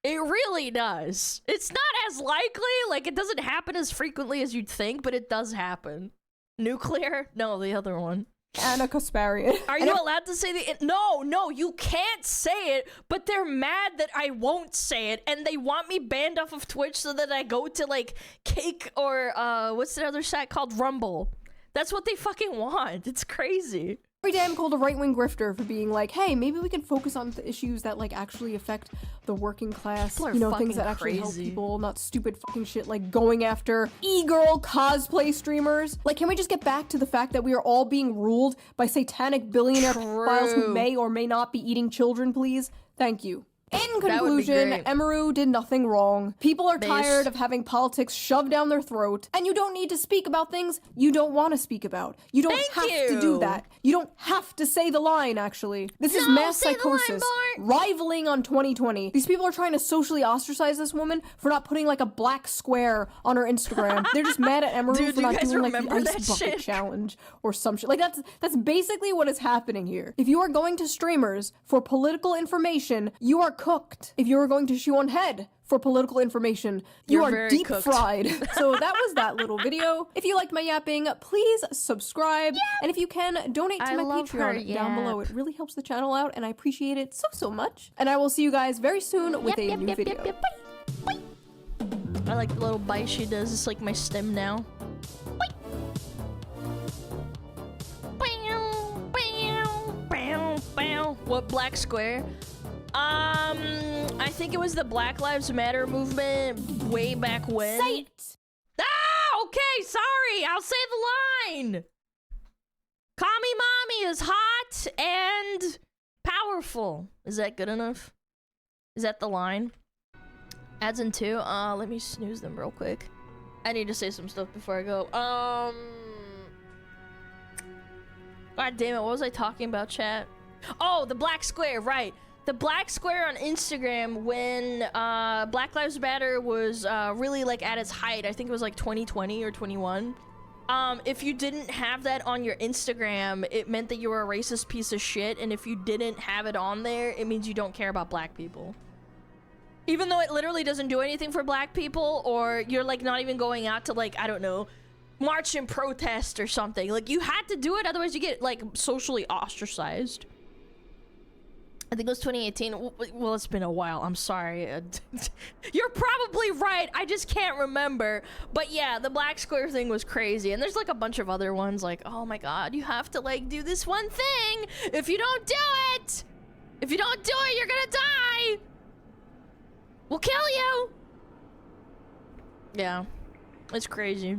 It really does. It's not as likely, like it doesn't happen as frequently as you'd think, but it does happen. Nuclear? No, the other one. Anna Kasparian. Are you allowed to say the no, you can't say it, but they're mad that I won't say it, and they want me banned off of Twitch so that I go to like Cake or what's the other site called? Rumble. That's what they fucking want. It's crazy. Every day I'm called a right-wing grifter for being like, hey, maybe we can focus on the issues that like actually affect the working class. People are You know, fucking things that actually help crazy. people, not stupid fucking shit like going after e-girl cosplay streamers. Like, can we just get back to the fact that we are all being ruled by satanic billionaire pedophiles who may or may not be eating children, please? Thank you. In That would be conclusion, great. Emiru did nothing wrong. People are Base. tired of having politics shoved down their throat, and you don't need to speak about things you don't want to speak about. You don't have to do that. You don't have to say the line, actually. This is mass say the line, psychosis, Bart. rivaling on 2020. These people are trying to socially ostracize this woman for not putting like a black square on her Instagram. They're just mad at Emiru Dude, for do you not guys doing like the remember ice that bucket shit? challenge or some shit. Like that's basically what is happening here. If you are going to streamers for political information, you are cooked. If you are going to Shoe0nHead for political information, you You're are very deep cooked. fried. So that was that little video. If you liked my yapping, please subscribe. And if you can, donate to I my love her Patreon down below. yap. It really helps the channel out, and I appreciate it so much. And I will see you guys very soon with a new video. I like the little bite she does. It's like my stem now. What black square? I think it was the Black Lives Matter movement way back when. Say it! Ah, okay, sorry. I'll say the line. Kami Mommy is hot and powerful. Is that good enough? Is that the line? Adds in 2. Let me snooze them real quick. I need to say some stuff before I go. God damn it, what was I talking about, chat? Oh, the black square, right. The black square on Instagram when Black Lives Matter was really like at its height. I think it was like 2020 or 21. If you didn't have that on your Instagram, it meant that you were a racist piece of shit. And if you didn't have it on there, it means you don't care about black people. Even though it literally doesn't do anything for black people, or you're like not even going out to like, I don't know, march and protest or something. Like you had to do it, otherwise you get like socially ostracized. I think it was 2018. Well, it's been a while. I'm sorry. You're probably right. I just can't remember. But yeah, the black square thing was crazy. And there's like a bunch of other ones like, oh my god, you have to like do this one thing. If you don't do it, you're gonna die. We'll kill you. Yeah, it's crazy.